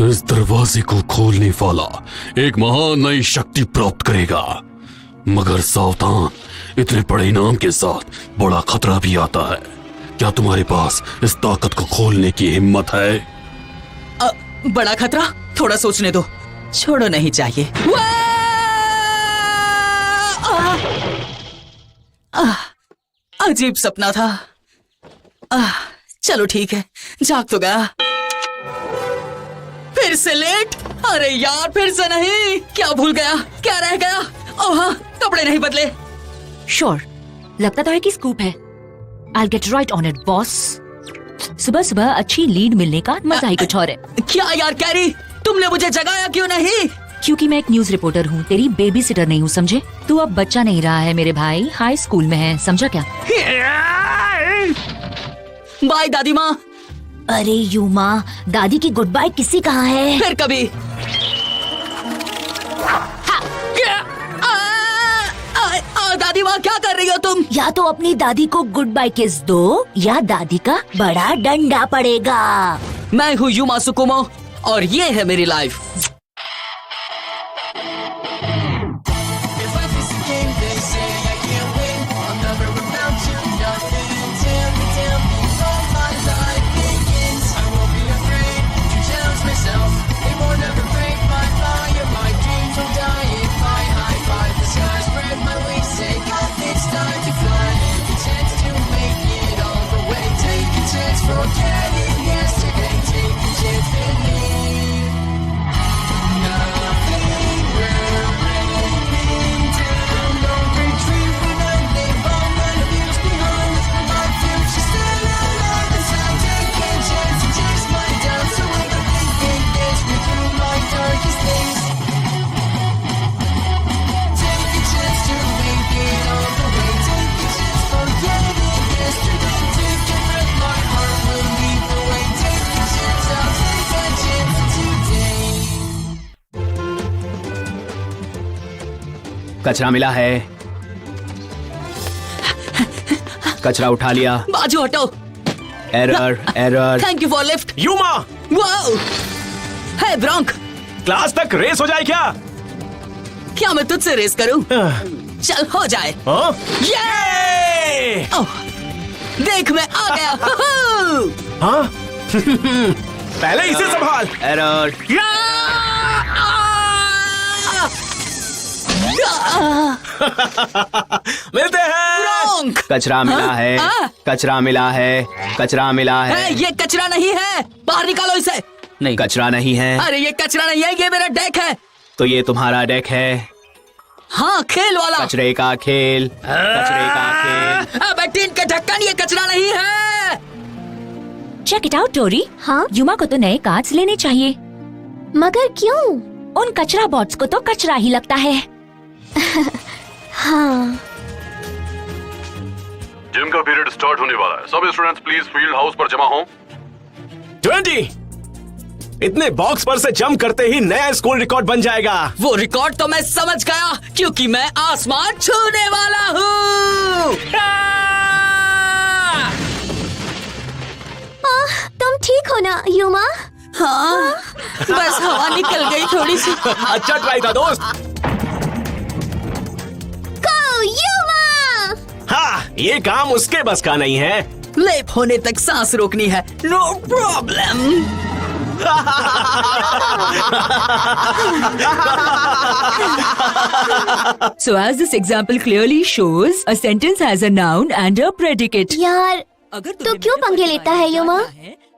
इस दरवाजे को खोलने वाला एक महान नई शक्ति प्राप्त करेगा, मगर सावधान, इतने बड़े इनाम के साथ बड़ा खतरा भी आता है। क्या तुम्हारे पास इस ताकत को खोलने की हिम्मत है? बड़ा खतरा? थोड़ा सोचने दो, छोड़ो, नहीं चाहिए। अजीब सपना था। चलो ठीक है, जाग तो गया। फिर से लेट? अरे यार, फिर से नहीं। क्या भूल गया? क्या रह गया? ओह हाँ, कपड़े नहीं बदले। श्योर, लगता तो है कि स्कूप है। I'll get right on it, boss. सुबह सुबह अच्छी लीड मिलने का मजा ही कुछ और है। क्या यार कैरी, तुमने मुझे जगाया क्यों नहीं? क्योंकि मैं एक न्यूज रिपोर्टर हूँ, तेरी बेबी सिटर नहीं हूँ, समझे? तू अब बच्चा नहीं रहा है मेरे भाई, हाई स्कूल में है, समझा क्या? बाय दादी माँ। अरे युमा, दादी की गुड बाय किसी कहाँ है? फिर कभी। दादी माँ, क्या कर रही हो तुम? या तो अपनी दादी को गुड बाय किस दो, या दादी का बड़ा डंडा पड़ेगा। मैं हूँ युमा सुकुमो और ये है मेरी लाइफ। कचरा मिला है। कचरा उठा लिया। बाजू हटो। Error, error. Thank you for lift. युमा! वाओ! हे ब्रॉन्क, क्लास तक रेस हो जाए क्या? क्या मैं तुझसे रेस करूं? चल हो जाए। ये! ओह, देख मैं आ गया। हाँ? पहले इसे संभाल। एरर। मिलते हैं। ब्रॉन्क! कचरा मिला है, कचरा मिला है, कचरा मिला है। ये कचरा नहीं है, बाहर निकालो इसे। नहीं, कचरा नहीं है। अरे ये कचरा नहीं है, ये मेरा डेक है। तो ये तुम्हारा डेक है? हाँ, खेल वाला। कचरे का खेल, कचरे का खेल। अबे टीन के ढक्कन, ये कचरा नहीं है। Check it out Tori. हाँ, युमा को तो नए कार्ड्स लेने चाहिए। मगर क्यों? उन कचरा बॉट्स को तो कचरा ही लगता है। हाँ। जिम का पीरियड स्टार्ट होने वाला है। सब स्टूडेंट्स प्लीज फील्ड हाउस पर जमा हो। 20! इतने बॉक्स पर से जंप करते ही नया स्कूल रिकॉर्ड बन जाएगा। वो रिकॉर्ड तो मैं समझ गया, क्योंकि मैं आसमान छूने वाला हूँ। तुम ठीक हो ना युमा? हाँ, बस हवा निकल गई थोड़ी सी। अच्छा ट्राई था दोस्त। युमा! हाँ, ये काम उसके बस का नहीं है। लेप होने तक सांस रोकनी है, no problem. So as this example clearly shows, a sentence has a noun and a predicate. यार, तो क्यों पंगे लेता है युमा?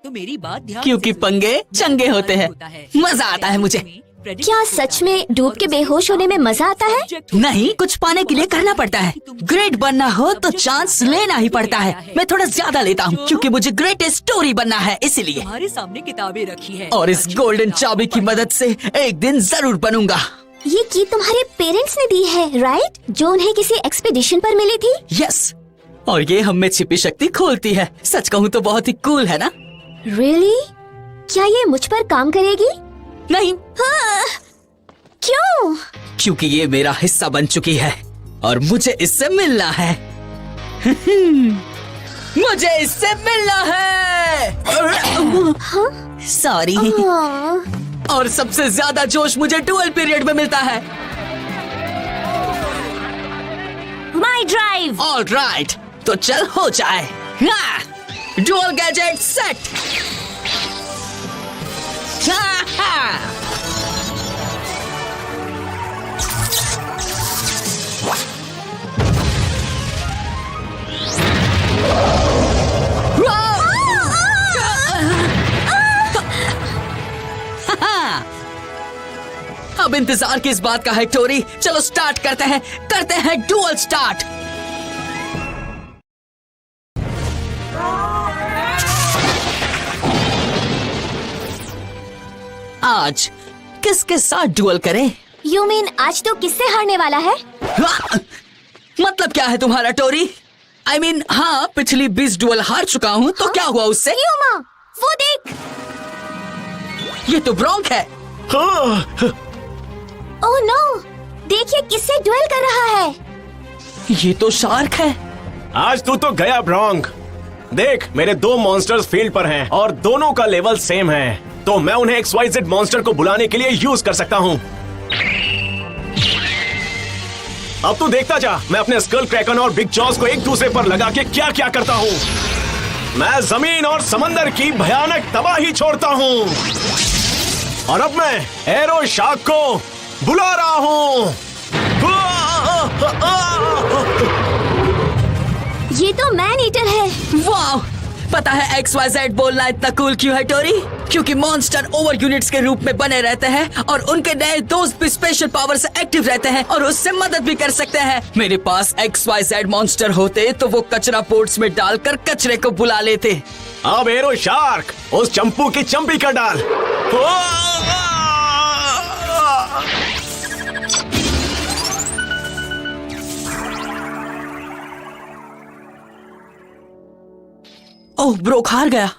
तो मेरी बात ध्यान, क्योंकि पंगे चंगे होते हैं। मजा आता है मुझे। क्या सच में डूब के बेहोश होने में मजा आता है? नहीं, कुछ पाने के लिए करना पड़ता है। ग्रेट बनना हो तो चांस लेना ही पड़ता है। मैं थोड़ा ज्यादा लेता हूँ, क्योंकि मुझे ग्रेट स्टोरी बनना है, इसीलिए। हमारे सामने किताबें रखी है और इस गोल्डन चाबी की मदद से एक दिन जरूर बनूंगा। ये की तुम्हारे पेरेंट्स ने दी है, राइट? जो उन्हें किसी एक्सपीडिशन पर मिली थी। यस, और ये हम में छिपी शक्ति खोलती है। सच कहूँ तो बहुत ही कूल है ना? रियली? क्या ये मुझ पर काम करेगी? नहीं। हाँ। क्यों? क्योंकि ये मेरा हिस्सा बन चुकी है और मुझे इससे मिलना है। मुझे इससे मिलना है। हाँ? सॉरी। और सबसे ज्यादा जोश मुझे डुअल पीरियड में मिलता है। My drive. ऑल राइट, तो चल हो जाए। Dual gadget set. अब इंतजार किस बात का है टोरी, चलो स्टार्ट करते हैं डुअल स्टार्ट। आज किसके साथ डुअल करें? यू मीन आज तो किससे हारने वाला है? मतलब क्या है तुम्हारा टोरी? I mean, हाँ, पिछली 20 डुअल हार चुका हूँ, तो क्या हुआ उससे? यूमा, वो देख। ये तो ब्रोंक है। ओह नो, देखिए किससे डुएल कर रहा है। ये तो शार्क है। आज तू तो गया ब्रोंक। देख, मेरे 2 मॉन्स्टर्स फील्ड पर हैं और दोनों का लेवल सेम है, तो मैं उन्हें XYZ मॉन्स्टर को बुलाने के लिए यूज कर सकता हूँ। अब तू देखता जा, मैं अपने स्कल क्रैकन और बिग जॉस को एक दूसरे पर लगा के क्या क्या करता हूँ। मैं जमीन और समंदर की भयानक तबाही छोड़ता हूँ। और अब मैं एरो शार्क को बुला रहा हूँ। ये तो मैन ईटर है। वाह, पता है XYZ बोलना इतना कूल क्यों है टोरी? क्योंकि मॉन्स्टर ओवर यूनिट्स के रूप में बने रहते हैं और उनके नए दोस्त भी स्पेशल पावर से एक्टिव रहते हैं और उससे मदद भी कर सकते हैं। मेरे पास XYZ मॉन्स्टर होते तो वो कचरा पोर्ट्स में डालकर कचरे को बुला लेते। अब एरो शार्क उस चंपू की चंपी कर डाल। ओह, ब्रोक हार गया।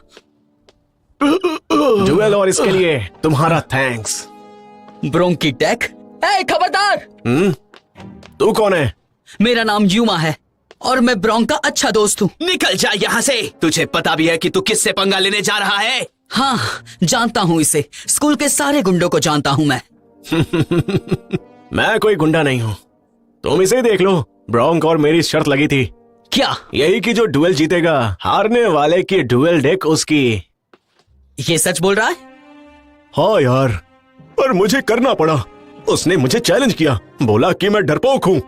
डुएल और इसके लिए तुम्हारा थैंक्स। ब्रोंक की टेक। ए, खबरदार। तू कौन है? मेरा नाम यूमा है और मैं ब्रोंक का अच्छा दोस्त हूँ। निकल जा यहाँ से। तुझे पता भी है कि तू किससे पंगा लेने जा रहा है? हाँ, जानता हूँ इसे। स्कूल के सारे गुंडों को जानता हूँ मैं। मैं कोई गुंडा नहीं हूँ, तुम इसे देख लो। ब्रोंक और मेरी शर्त लगी थी। क्या? यही कि जो डुएल जीतेगा, हारने वाले की डुएल डेक उसकी। ये सच बोल रहा है? हाँ यार, पर मुझे करना पड़ा। उसने मुझे चैलेंज किया, बोला कि मैं डरपोक हूँ।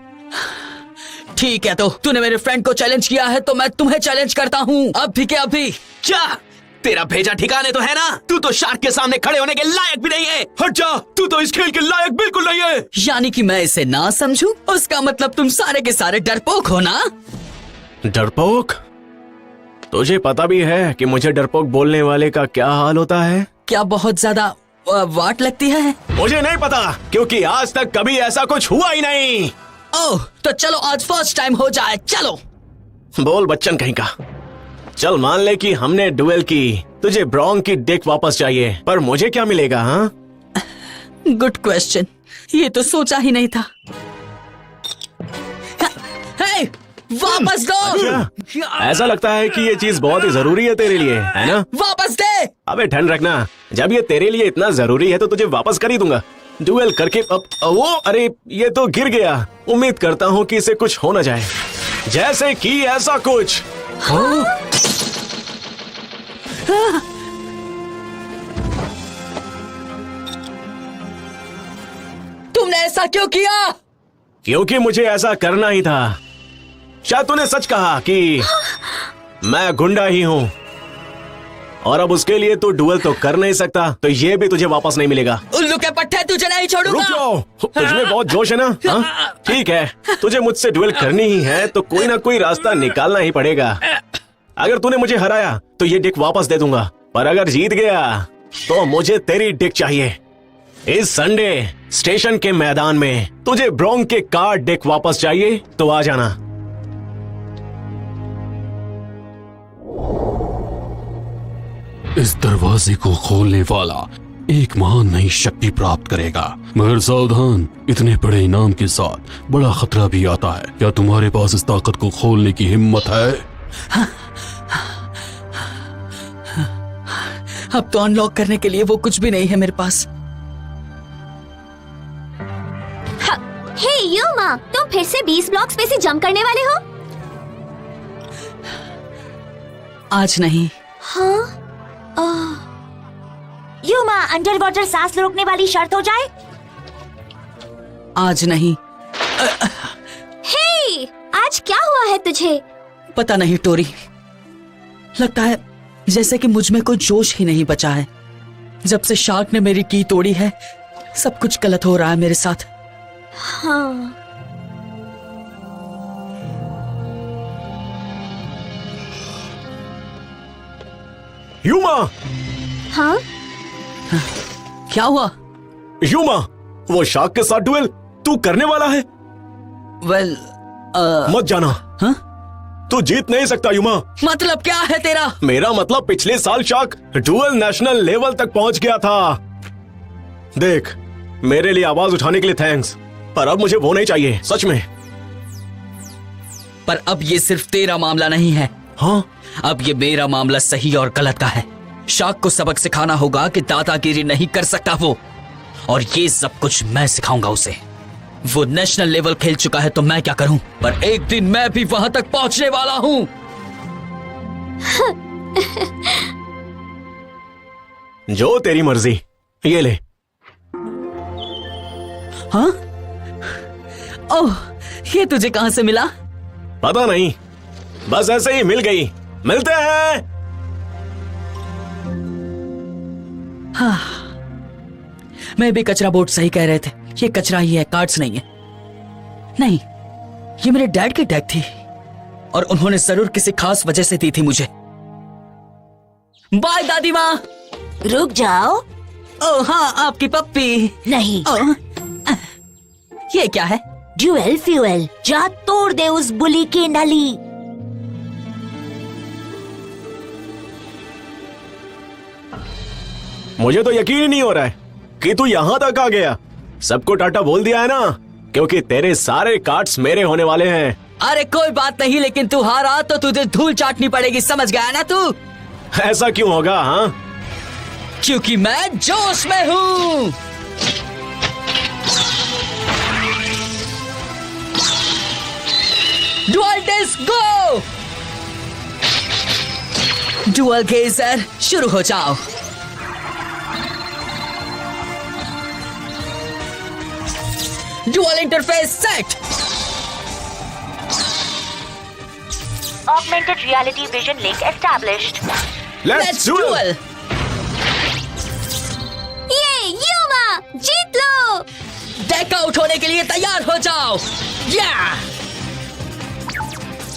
ठीक है, तो तूने मेरे फ्रेंड को चैलेंज किया है तो मैं तुम्हें चैलेंज करता हूँ, अभी के अभी। क्या तेरा भेजा ठिकाने तो है ना? तू तो शार्क के सामने खड़े होने के लायक भी नहीं है। हट जा, तू तो इस खेल के लायक बिल्कुल नहीं है। यानी कि मैं इसे ना समझूं? उसका मतलब तुम सारे के सारे डरपोक हो ना? डरपोक? तुझे पता भी है कि मुझे डरपोक बोलने वाले का क्या हाल होता है? क्या बहुत ज्यादा वाट लगती है? मुझे नहीं पता, क्योंकि आज तक कभी ऐसा कुछ हुआ ही नहीं। ओह, तो चलो आज फर्स्ट टाइम हो जाए। चलो। बोल बच्चन कहीं का। चल मान ले कि हमने डुएल की, तुझे ब्रोंक की डेक वापस चाहिए, पर मुझे क्या मिलेगा? हाँ, गुड क्वेश्चन, ये तो सोचा ही नहीं था। हे, वापस दो। अच्छा, ऐसा लगता है कि ये चीज बहुत ही जरूरी है तेरे लिए, है ना? वापस दे। अबे ठंड रखना, जब ये तेरे लिए इतना जरूरी है तो तुझे वापस कर ही दूंगा। डुएल करके अब वो, अरे ये तो गिर गया। उम्मीद करता हूँ कि इसे कुछ हो न जाए, जैसे कि ऐसा कुछ। तुमने ऐसा क्यों किया? क्योंकि मुझे ऐसा करना ही था। शायद तूने सच कहा कि मैं गुंडा ही हूँ, और अब उसके लिए तू डुएल तो कर नहीं सकता, तो ये भी तुझे वापस नहीं मिलेगा। उल्लू के पट्टे तुझे नहीं छोड़ूंगा। रुक जाओ, तुझमें बहुत जोश है ना? हाँ? ठीक है, तुझे मुझसे डुएल करनी ही है तो कोई ना कोई रास्ता निकालना ही पड़ेगा। अगर तूने मुझे हराया तो ये डिक वापस दे दूंगा, पर अगर जीत गया तो मुझे तेरी डिक चाहिए। इस संडे स्टेशन के मैदान में तुझे ब्रोंक के कार्ड डिक वापस चाहिए तो आ जाना। इस दरवाजे को खोलने वाला एक महान नई शक्ति प्राप्त करेगा, मगर सावधान, इतने बड़े इनाम के साथ बड़ा खतरा भी आता है। क्या तुम्हारे पास इस ताकत को खोलने की हिम्मत है? अब तो अनलॉक करने के लिए वो कुछ भी नहीं है मेरे पास। फिर से 20 ब्लॉक्स पे से जंप करने वाले हो? आज नहीं। हाँ? यूमा, अंडर वाटर सांस रोकने वाली शर्त हो जाए? आज नहीं। हे, आज क्या हुआ है तुझे? पता नहीं टोरी, लगता है जैसे कि मुझ में कोई जोश ही नहीं बचा है। जब से शार्क ने मेरी की तोड़ी है, सब कुछ गलत हो रहा है मेरे साथ। हाँ। यूमा, हाँ? क्या हुआ? यूमा, वो शार्क के साथ डुएल तू करने वाला है? वेल, मत जाना। हाँ? तू जीत नहीं सकता यूमा। मतलब क्या है तेरा? मेरा मतलब पिछले साल शार्क डुएल नेशनल लेवल तक पहुंच गया था। देख, मेरे लिए आवाज उठाने के लिए थैंक्स, पर अब मुझे वो नहीं चाहिए, सच में। पर अब ये सिर्फ तेरा मामला नहीं है। हाँ? अब ये मेरा मामला सही और गलत का है। शार्क को सबक सिखाना होगा कि दादागिरी नहीं कर सकता वो, और ये सब कुछ मैं सिखाऊंगा उसे। वो नेशनल लेवल खेल चुका है तो मैं क्या करूं, पर एक दिन मैं भी वहां तक पहुंचने वाला हूं। जो तेरी मर्जी, ये ले। हाँ? ओह, ये तुझे कहां से मिला? पता नहीं, बस ऐसे ही मिल गई। मिलते हैं। मैं भी कचरा बोर्ड सही कह रहे थे। ये कचरा ही है, कार्ड्स नहीं है। नहीं, ये मेरे डैड की टैग थी और उन्होंने जरूर किसी खास वजह से दी थी मुझे। बाय दादी माँ। रुक जाओ। ओह हाँ, आपकी पप्पी। नहीं, ओह, ये क्या है? Dual fuel. जा तोड़ दे उस बुली की नली। मुझे तो यकीन ही नहीं हो रहा है कि तू यहाँ तक आ गया। सबको टाटा बोल दिया है ना, क्योंकि तेरे सारे कार्ड्स मेरे होने वाले हैं। अरे कोई बात नहीं, लेकिन तू हारा तो तुझे धूल चाटनी पड़ेगी, समझ गया ना तू? ऐसा क्यों होगा? हाँ, क्योंकि मैं जोश में हूँ। Duel disk go. Duel gazer शुरू हो जाओ। Duel interface set. Augmented reality vision link established. Let's duel. ये यूमा, जीत लो। डेक आउट होने के लिए तैयार हो जाओ। या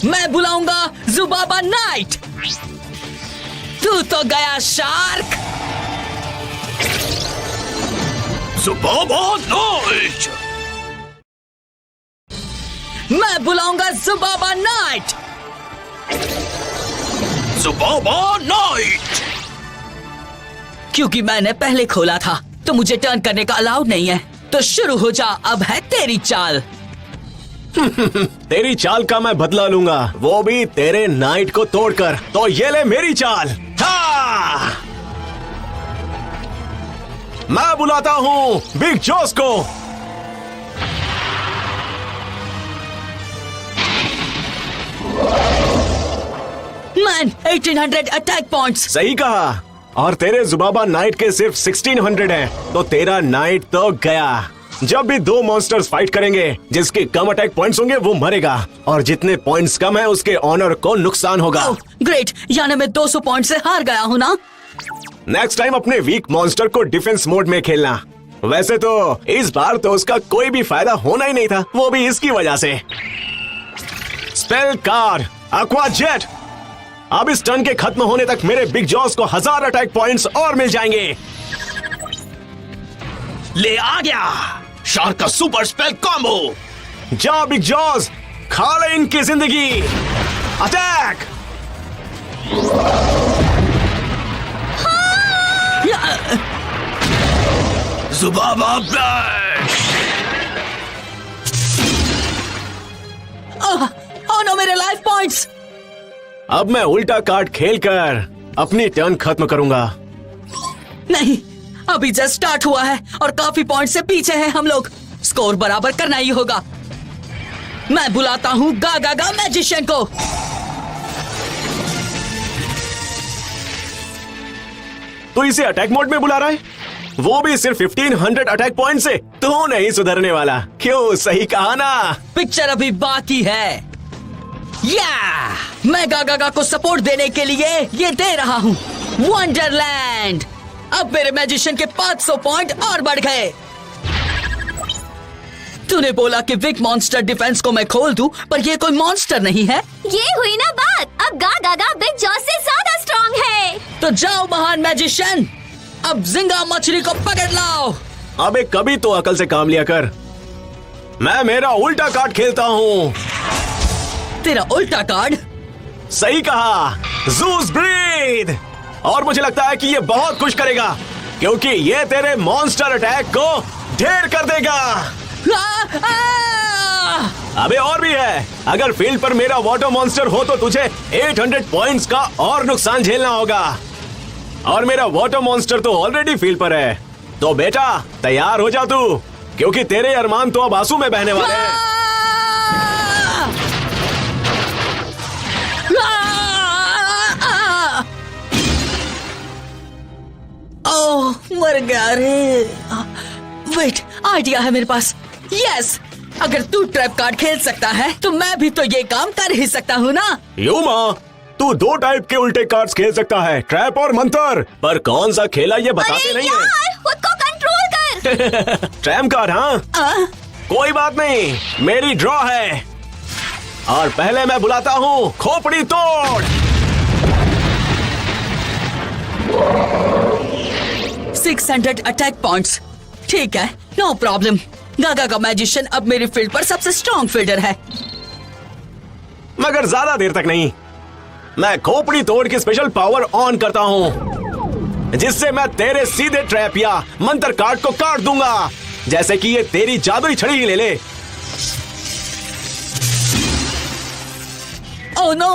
मैं बुलाऊंगा जुबाबा नाइट। तू तो गया शार्क। जुबाबा नाइट। मैं बुलाऊंगा जुबाबा नाइट। जुबाबा नाइट। क्योंकि मैंने पहले खोला था तो मुझे टर्न करने का अलाउड नहीं है। तो शुरू हो जा, अब है तेरी चाल। तेरी चाल का मैं बदला लूंगा, वो भी तेरे नाइट को तोड़कर। तो ये ले मेरी चाल। हाँ! मैं बुलाता हूँ बिग जॉस को। Man 1800 attack points. सही कहा। और तेरे जुबाबा नाइट के सिर्फ 1600 हैं, तो तेरा नाइट तो गया। जब भी दो मॉन्स्टर्स फाइट करेंगे, जिसके कम अटैक पॉइंट्स होंगे वो मरेगा, और जितने पॉइंट्स कम है उसके ऑनर को नुकसान होगा। ग्रेट, यानी मैं 200 पॉइंट से हार गया हूँ ना? नेक्स्ट टाइम अपने वीक मॉन्स्टर को डिफेंस मोड में खेलना। वैसे तो इस बार तो उसका कोई भी फायदा होना ही नहीं था, वो भी इसकी वजह से। Spell card aqua jet. अब इस टर्न के खत्म होने तक मेरे बिग जॉस को 1000 अटैक पॉइंट्स और मिल जाएंगे। ले आ गया शार्क का सुपर स्पेल कॉम्बो। जा बिग जॉस, खा ले इनकी जिंदगी। अटैक। जुबाबा बैश। ओह नो, मेरे लाइफ पॉइंट्स। अब मैं उल्टा कार्ड खेलकर अपनी टर्न खत्म करूंगा। नहीं, अभी जस्ट स्टार्ट हुआ है और काफी पॉइंट से पीछे हैं हम लोग। स्कोर बराबर करना ही होगा। मैं बुलाता हूँ गागा मैजिशियन को। तो इसे अटैक मोड में बुला रहा है, वो भी सिर्फ 1500 अटैक पॉइंट से। तो नहीं सुधरने वाला। क्यों, सही कहा ना। पिक्चर अभी बाकी है। या मैं गागा को सपोर्ट देने के लिए ये दे रहा हूँ वंडरलैंड। अब मेरे मैजिशियन के 500 पॉइंट और बढ़ गए। तूने बोला कि विक मॉन्स्टर डिफेंस को मैं खोल दूं, पर ये कोई मॉन्स्टर नहीं है। ये हुई ना बात। अब गागा बिग जॉस से ज्यादा स्ट्रॉन्ग है। तो जाओ महान मैजिशियन, अब जिंगा मछली को पकड़ लाओ। अबे कभी तो अकल से काम लिया कर। मैं मेरा उल्टा कार्ड खेलता हूँ। तेरा उल्टा कार्ड? सही कहा, ज़ूस ब्रीद। और मुझे लगता है कि ये बहुत खुश करेगा, क्योंकि ये तेरे मॉन्स्टर अटैक को ढेर कर देगा। अबे और भी है। अगर फील्ड पर मेरा वाटर मॉन्स्टर हो तो तुझे 800 पॉइंट्स का और नुकसान झेलना होगा। और मेरा वाटर मॉन्स्टर तो ऑलरेडी फील्ड पर है। तो बेटा तैयार हो जा तू, क्योंकि तेरे अरमान तो अब आंसू में बहने वाले हैं। ओह, मर गया रे। वेट, आइडिया है मेरे पास। यस, अगर तू ट्रैप कार्ड खेल सकता है तो मैं भी तो ये काम कर ही सकता हूँ ना। यूमा, तू 2 टाइप के उल्टे कार्ड्स खेल सकता है, ट्रैप और मंत्र। पर कौन सा खेला ये बताते अरे नहीं है। यार, खुद को कंट्रोल कर। Trap card? हाँ, कोई बात नहीं, मेरी ड्रॉ है। और पहले मैं बुलाता हूँ खोपड़ी तोड़। 600 अटैक पॉइंट्स। ठीक है, नो प्रॉब्लम। गागा का मैजिशियन अब मेरी फील्ड पर सबसे स्ट्रॉन्ग फील्डर है। मगर ज्यादा देर तक नहीं। मैं खोपड़ी तोड़ की स्पेशल पावर ऑन करता हूँ, जिससे मैं तेरे सीधे ट्रैप या मंत्र कार्ड को काट दूंगा, जैसे कि ये तेरी जादुई छड़ी ही ले ले। Oh no.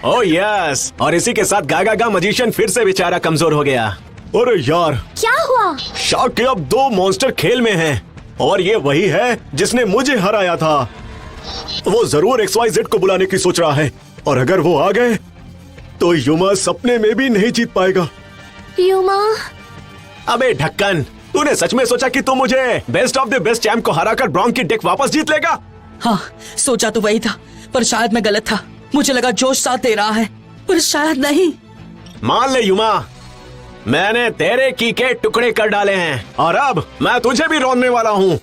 Oh yes. और इसी के साथ गागा का मैजिशियन फिर से बेचारा कमजोर हो गया। अरे यार, क्या हुआ? शार्क के अब 2 मॉन्स्टर खेल में हैं, और ये वही है जिसने मुझे हराया था। वो जरूर XYZ को बुलाने की सोच रहा है, और अगर वो आ गए तो युमा सपने में भी नहीं जीत पाएगा। युमा? अबे ढक्कन, तूने सच में सोचा कि तू मुझे best of the best champ को हराकर ब्रॉन्क की डेक वापस जीत लेगा? हाँ, सोचा तो वही था, पर शायद मैं गलत था। मुझे लगा जोश साथ दे रहा है, पर शायद नहीं। मान ले युमा, मैंने तेरे की के टुकड़े कर डाले हैं, और अब मैं तुझे भी रोने वाला हूँ।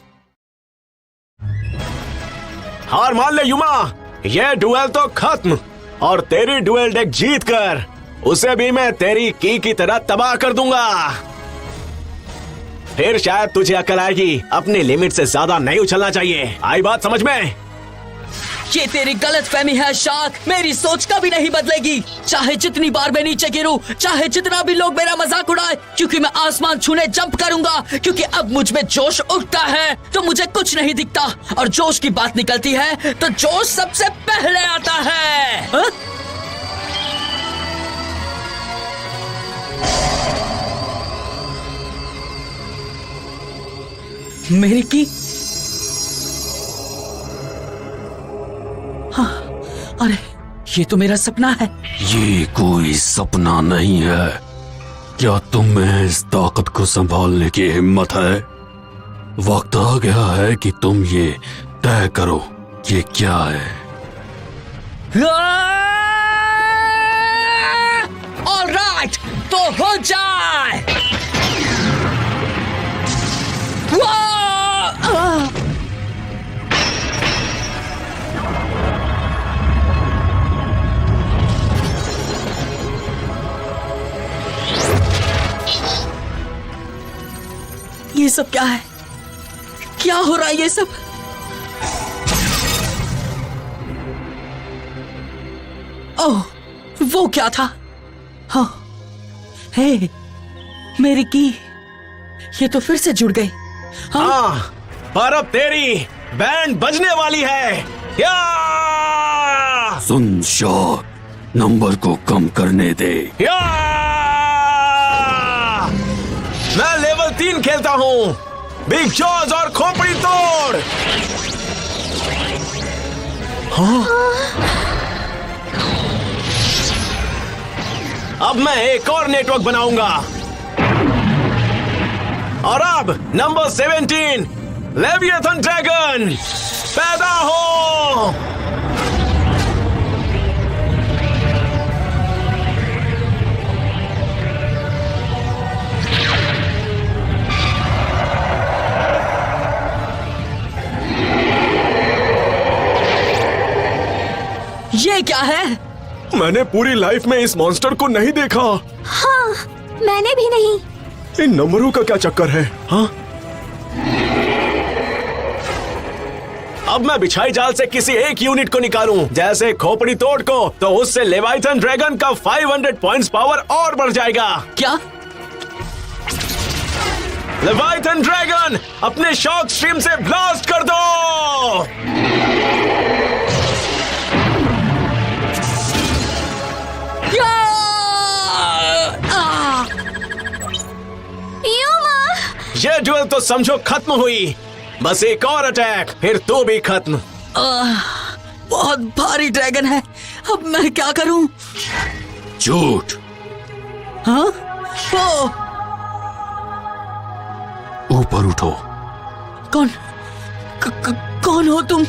हार मान ले युमा, ये डुएल तो खत्म, और तेरी डुएल डेक जीत कर उसे भी मैं तेरी की तरह तबाह कर दूंगा। फिर शायद तुझे अकल आएगी। अपनी लिमिट से ज्यादा नहीं उछलना चाहिए। आई बात समझ में? ये तेरी गलत फहमी है शार्क। मेरी सोच कभी नहीं बदलेगी, चाहे जितनी बार मैं नीचे गिरूं, चाहे जितना भी लोग मेरा मजाक उड़ाए, क्योंकि मैं आसमान छूने जंप करूंगा। क्योंकि अब मुझ में जोश उठता है तो मुझे कुछ नहीं दिखता, और जोश की बात निकलती है तो जोश सबसे पहले आता है। हा? मेरी की? हाँ, अरे ये तो मेरा सपना है। ये कोई सपना नहीं है। क्या तुम में इस ताकत को संभालने की हिम्मत है? वक्त आ गया है कि तुम ये तय करो ये क्या है। ऑलराइट, तो हो जाए। ये सब क्या है? क्या हो रहा है ये सब? ओह, वो क्या था? हाँ, हे, मेरी की ये तो फिर से जुड़ गई। हाँ, पर अब तेरी बैंड बजने वाली है। या! सुन शार्क, नंबर को कम करने दे। या! मैं लेवल 3 खेलता हूँ, बिग जॉज और खोपड़ी तोड़। अब मैं एक और नेटवर्क बनाऊंगा। और अब नंबर 17 लेविएथन ड्रैगन पैदा हो। ये क्या है? मैंने पूरी लाइफ में इस मॉन्स्टर को नहीं देखा। हाँ, मैंने भी नहीं। इन नंबरों का क्या चक्कर है? हाँ? अब मैं बिछाई जाल से किसी एक यूनिट को निकालूं, जैसे खोपड़ी तोड़ को, तो उससे लेवाइथन ड्रैगन का 500 पॉइंट्स पावर और बढ़ जाएगा। क्या? लेवाइथन ड्रैगन अपने शॉक स्ट्रीम से ब्लास्ट कर दो। ये ड्यूल तो समझो खत्म हुई। बस एक और अटैक, फिर तो भी खत्म। बहुत भारी ड्रैगन है, अब मैं क्या करूं? झूठ। हाँ? ऊपर उठो। कौन हो तुम?